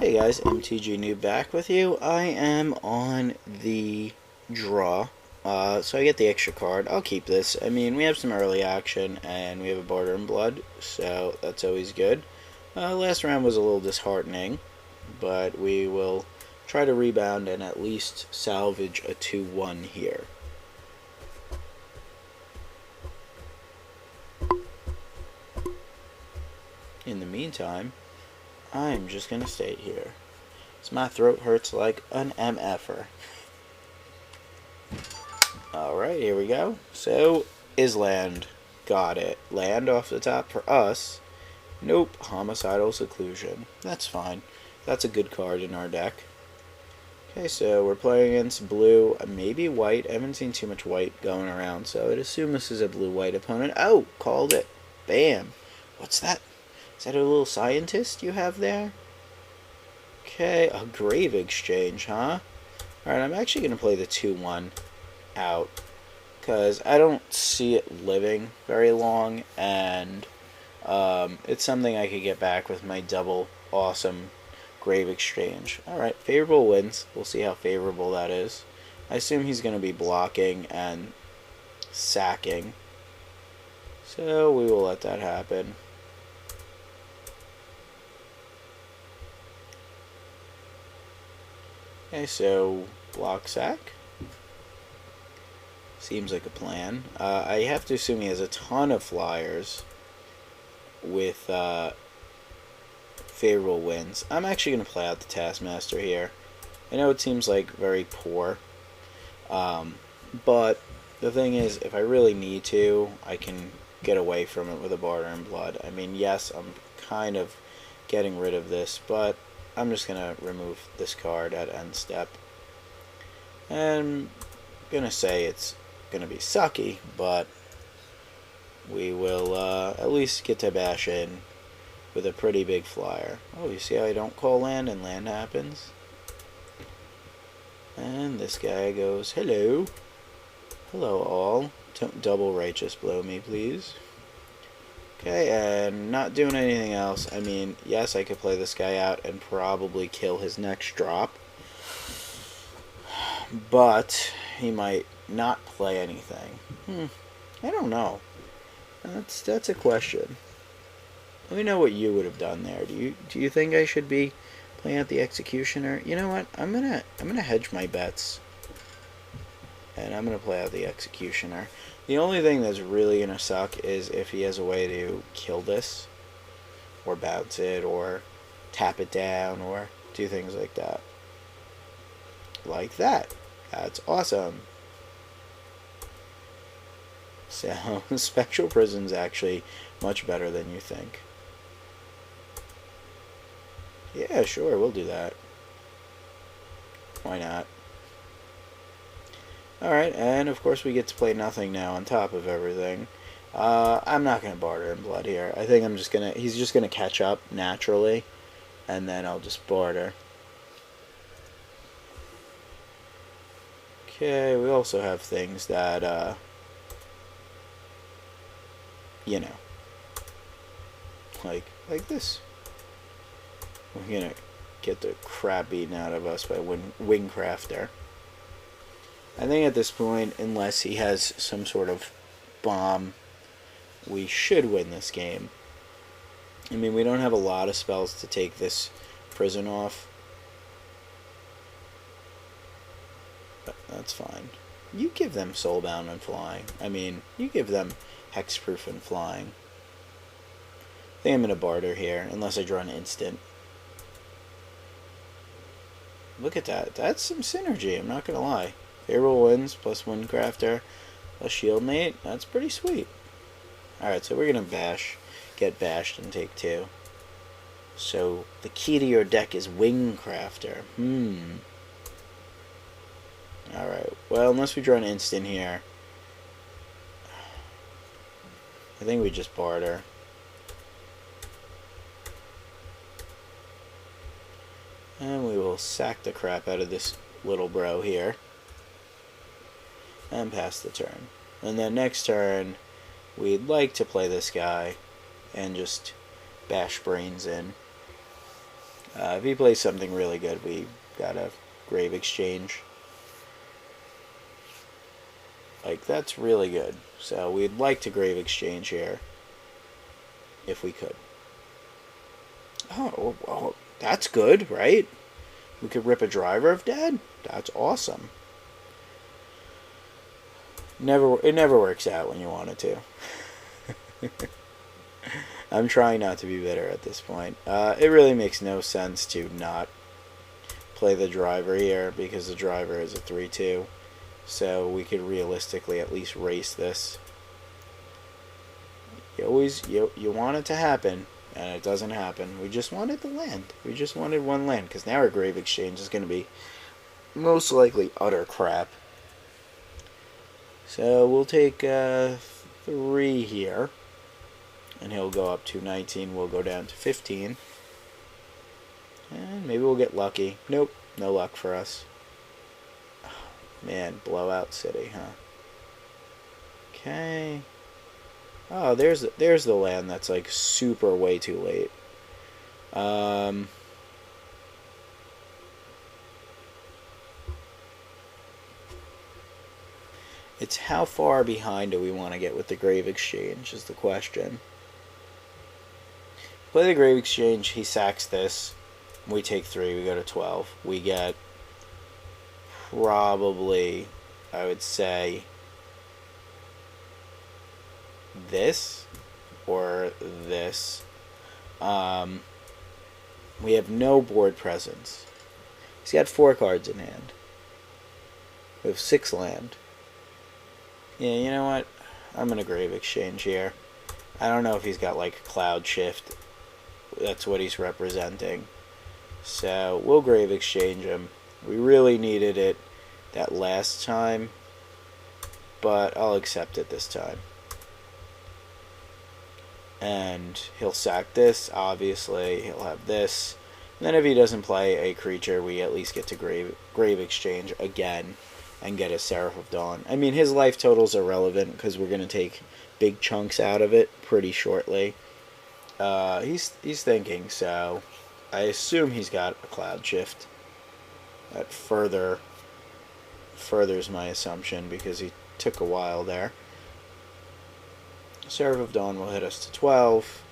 Hey guys, MTG Noob back with you. I am on the draw, so I get the extra card. I'll keep this. I mean, we have some early action, and we have a Barter in Blood, so that's always good. Last round was a little disheartening, but we will try to rebound and at least salvage a 2-1 here. In the meantime, I'm just going to stay here. So my throat hurts like an MFer. Alright, here we go. So, is land. Got it. Land off the top for us. Nope. Homicidal Seclusion. That's fine. That's a good card in our deck. Okay, so we're playing against blue, maybe white. I haven't seen too much white going around, so I'd assume this is a blue-white opponent. Oh, called it. Bam. What's that? Is that a little scientist you have there? Okay, a Grave Exchange, huh? Alright, I'm actually going to play the 2-1 out, because I don't see it living very long, and it's something I could get back with my double awesome Grave Exchange. Alright, favorable wins. We'll see how favorable that is. I assume he's going to be blocking and sacking, so we will let that happen. Okay, so block sack. Seems like a plan. I have to assume he has a ton of flyers with favorable wins. I'm actually going to play out the Taskmaster here. I know it seems like very poor, but the thing is, if I really need to, I can get away from it with a Barter in Blood. I mean, yes, I'm kind of getting rid of this, but I'm just going to remove this card at end step. And I'm going to say it's going to be sucky, but we will at least get to bash in with a pretty big flyer. Oh, you see how I don't call land and land happens? And this guy goes, hello. Hello all. Don't double righteous blow me, please. Okay, and not doing anything else. I mean, yes, I could play this guy out and probably kill his next drop, but he might not play anything. I don't know. That's a question. Let me know what you would have done there. Do you think I should be playing out the Executioner? You know what? I'm gonna hedge my bets, and I'm gonna play out the Executioner. The only thing that's really going to suck is if he has a way to kill this, or bounce it, or tap it down, or do things like that. Like that. That's awesome. So, Spectral Prison's actually much better than you think. Yeah, sure, we'll do that. Why not? Alright, and of course we get to play nothing now on top of everything. I'm not going to Barter in Blood here. I think he's just going to catch up naturally, and then I'll just barter. Okay, we also have things that, you know, like this. We're going to get the crap beaten out of us by Wingcrafter. I think at this point, unless he has some sort of bomb, we should win this game. I mean, we don't have a lot of spells to take this prison off, but that's fine. You give them Soulbound and Flying. I mean, you give them Hexproof and Flying. I think I'm going to barter here, unless I draw an instant. Look at that. That's some synergy, I'm not going to lie. Favorable wins plus Windcrafter plus Shieldmate. That's pretty sweet. Alright, so we're going to get bashed and take 2. So the key to your deck is Wingcrafter. Alright, well, unless we draw an instant here, I think we just barter. And we will sack the crap out of this little bro here. And pass the turn. And then next turn, we'd like to play this guy and just bash brains in. If he plays something really good, we got a grave exchange. Like, that's really good. So we'd like to grave exchange here, if we could. Oh, well, that's good, right? We could rip a driver of dead? That's awesome. It never works out when you want it to. I'm trying not to be bitter at this point. It really makes no sense to not play the driver here because the driver is a 3-2. So we could realistically at least race this. You want it to happen, and it doesn't happen. We just wanted the land. We just wanted one land, because now our grave exchange is going to be most likely utter crap. So we'll take 3 here, and he'll go up to 19. We'll go down to 15. And maybe we'll get lucky. Nope, no luck for us. Man, blowout city, huh? Okay. Oh, there's the land that's like super way too late. It's how far behind do we want to get with the grave exchange is the question. Play the grave exchange, he sacks this. We take 3, we go to 12. We get probably, I would say, this or this. We have no board presence. He's got 4 cards in hand. We have 6 land. Yeah, you know what? I'm going to grave exchange here. I don't know if he's got like cloud shift. That's what he's representing. So we'll grave exchange him. We really needed it that last time, but I'll accept it this time. And he'll sack this, obviously. He'll have this. And then if he doesn't play a creature, we at least get to grave exchange again and get a Seraph of Dawn. I mean, his life totals are relevant because we're going to take big chunks out of it pretty shortly. He's thinking, so I assume he's got a cloud shift. That furthers my assumption because he took a while there. Seraph of Dawn will hit us to 12.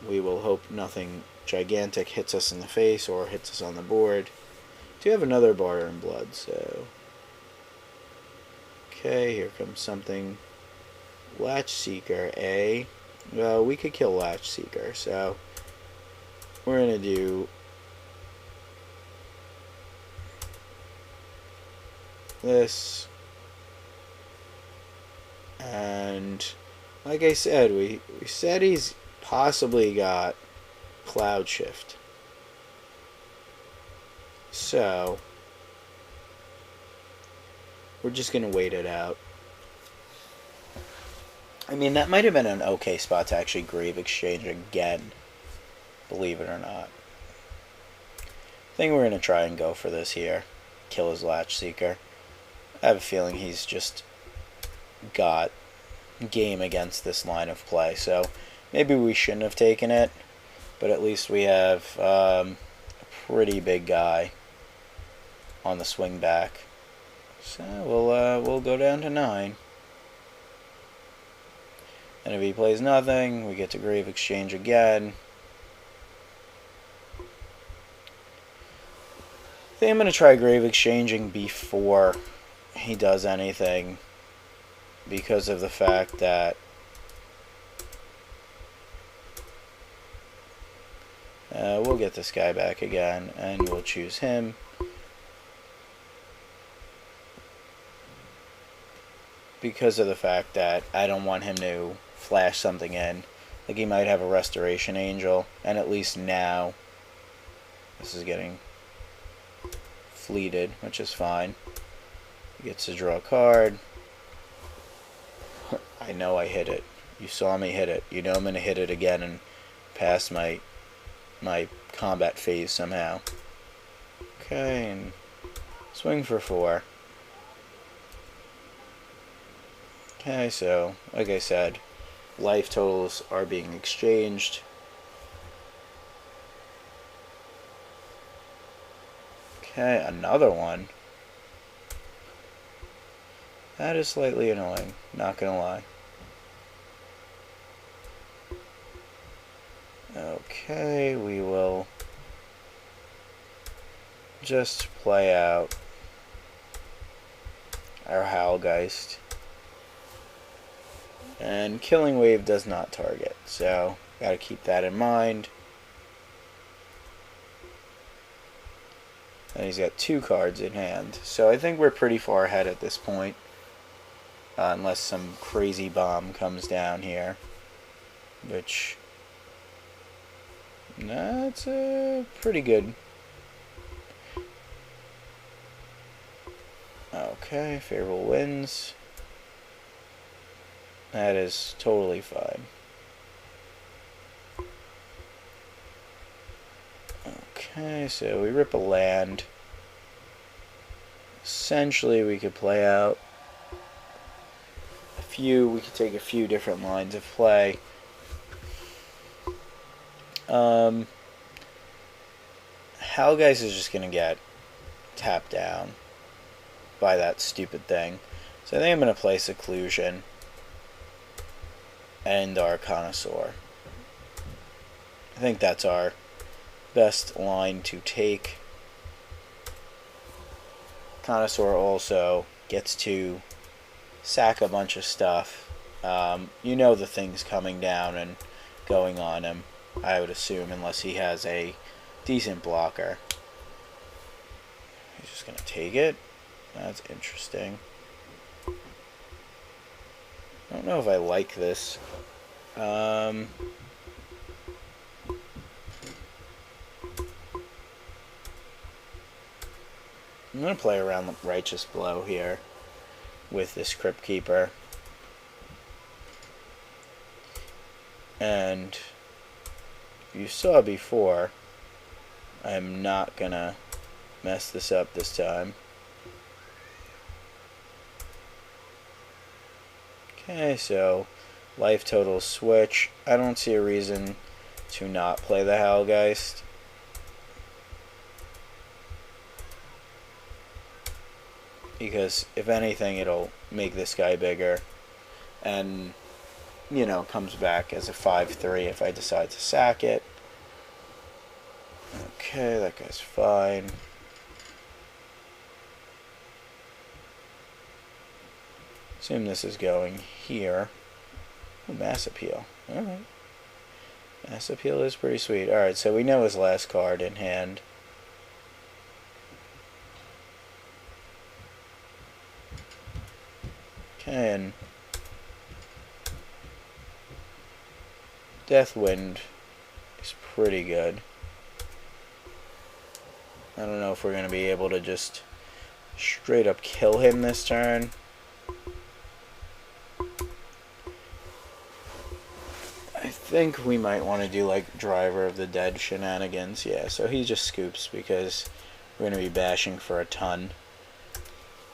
We will hope nothing gigantic hits us in the face or hits us on the board. Do have another Barter in Blood, so... Okay, here comes something. Latch Seeker, A. Well, we could kill Latch Seeker, so... We're going to do... this. And... like I said, we said he's possibly got Cloud Shift. So, we're just going to wait it out. I mean, that might have been an okay spot to actually grave exchange again, believe it or not. I think we're going to try and go for this here. Kill his Latch Seeker. I have a feeling he's just got game against this line of play, so maybe we shouldn't have taken it, but at least we have a pretty big guy on the swing back. So we'll go down to 9. And if he plays nothing, we get to grave exchange again. I think I'm going to try grave exchanging before he does anything, because of the fact that we'll get this guy back again, and we'll choose him. Because of the fact that I don't want him to flash something in. Like he might have a Restoration Angel, and at least now this is getting fleeted, which is fine. He gets to draw a card. I know I hit it. You saw me hit it. You know I'm going to hit it again and pass my combat phase somehow. Okay, and swing for 4. Okay, so, like I said, life totals are being exchanged. Okay, another one. That is slightly annoying, not gonna lie. Okay, we will just play out our Howlgeist. And Killing Wave does not target, so gotta keep that in mind. And he's got 2 cards in hand, so I think we're pretty far ahead at this point. Unless some crazy bomb comes down here. Which, that's pretty good. Okay, favorable wins. That is totally fine. Okay, so we rip a land. Essentially, we could play out we could take a few different lines of play. Howlgeist is just going to get tapped down by that stupid thing. So I think I'm going to play Seclusion and our Connoisseur. I think that's our best line to take. Connoisseur also gets to sack a bunch of stuff. You know the things coming down and going on him, I would assume, unless he has a decent blocker. He's just going to take it. That's interesting. I don't know if I like this. I'm going to play around the Righteous Blow here with this Crypt Keeper. And you saw before, I'm not going to mess this up this time. Okay, so life total switch. I don't see a reason to not play the Howlgeist. Because if anything, it'll make this guy bigger. And, you know, comes back as a 5/3 if I decide to sack it. Okay, that guy's fine. Assume this is going here. Oh, Mass Appeal. Alright. Mass Appeal is pretty sweet. Alright, so we know his last card in hand. Okay, and Deathwind is pretty good. I don't know if we're going to be able to just straight up kill him this turn. I think we might want to do like Driver of the Dead shenanigans. Yeah, so he just scoops because we're going to be bashing for a ton.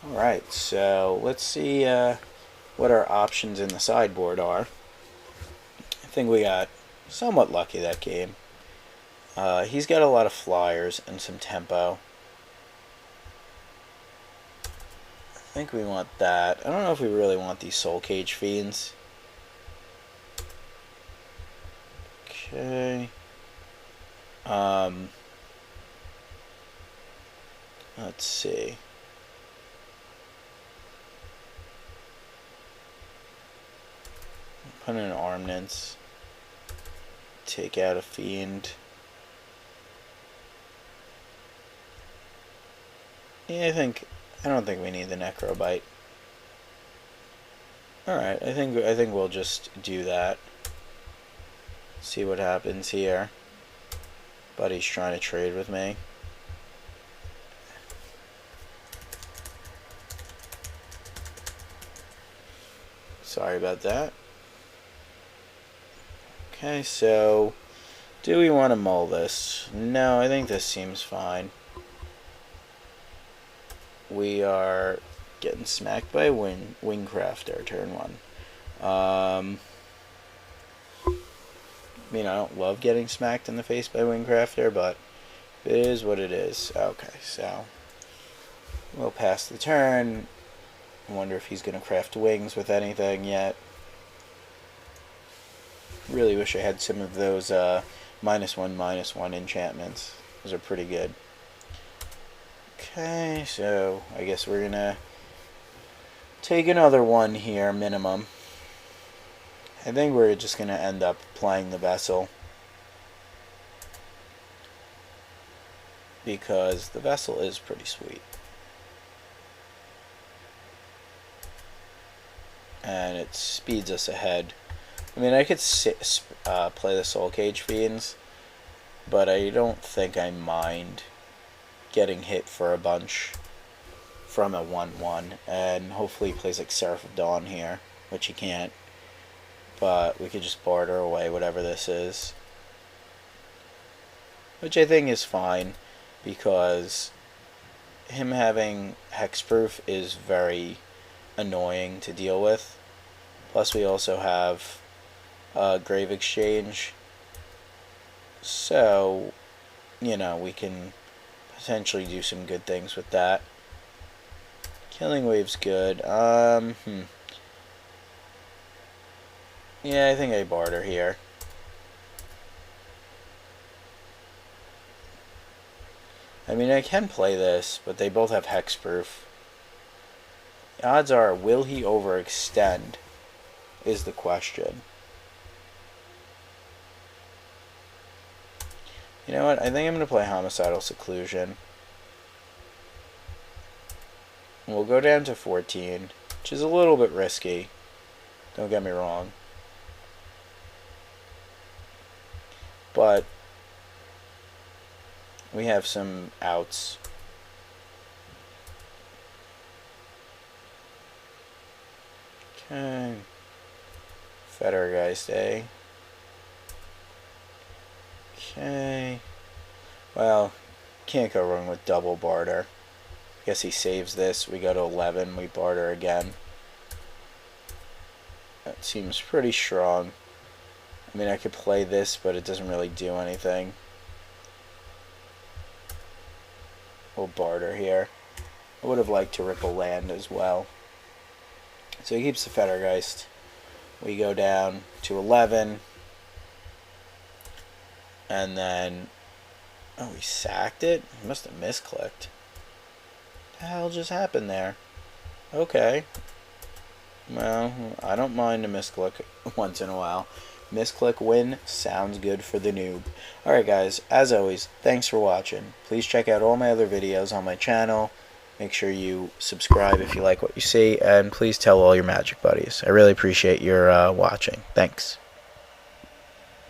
Alright, so let's see what our options in the sideboard are. I think we got somewhat lucky that game. He's got a lot of flyers and some tempo. I think we want that. I don't know if we really want these Soul Cage Fiends. Okay. Let's see. Put in Armaments. Take out a Fiend. Yeah, I don't think we need the Necrobite. Alright, I think we'll just do that. See what happens here. Buddy's trying to trade with me. Sorry about that. Okay, so do we want to mull this? No, I think this seems fine. We are getting smacked by Wingcrafter turn 1. I mean, I don't love getting smacked in the face by Wingcrafter, but it is what it is. Okay, so We'll pass the turn. I wonder if he's going to craft wings with anything yet. Really wish I had some of those -1/-1 enchantments. Those are pretty good. Okay, so I guess we're going to take another one here, minimum. I think we're just going to end up playing the vessel, because the vessel is pretty sweet. And it speeds us ahead. I mean, I could play the Soul Cage Fiends, but I don't think I mind getting hit for a bunch from a 1/1, and hopefully he plays like Seraph of Dawn here, which he can't, but we could just barter away whatever this is, which I think is fine, because him having hexproof is very annoying to deal with. Plus we also have Grave Exchange, so you know, we can potentially do some good things with that. Killing Wave's good. Yeah, I think I barter here. I mean, I can play this, but they both have hexproof. The odds are, will he overextend is the question. You know what? I think I'm going to play Homicidal Seclusion. We'll go down to 14, which is a little bit risky. Don't get me wrong. But we have some outs. Okay. Fettergeist, eh? Okay. Well, can't go wrong with double barter. I guess he saves this. We go to 11. We barter again. That seems pretty strong. I mean, I could play this, but it doesn't really do anything. We'll barter here. I would have liked to ripple land as well. So he keeps the Fettergeist. We go down to 11. And then... oh, he sacked it? He must have misclicked. What the hell just happened there? Okay. Well, I don't mind a misclick once in a while. Misclick win sounds good for the noob. Alright guys, as always, thanks for watching. Please check out all my other videos on my channel. Make sure you subscribe if you like what you see, and please tell all your Magic buddies. I really appreciate your watching. Thanks.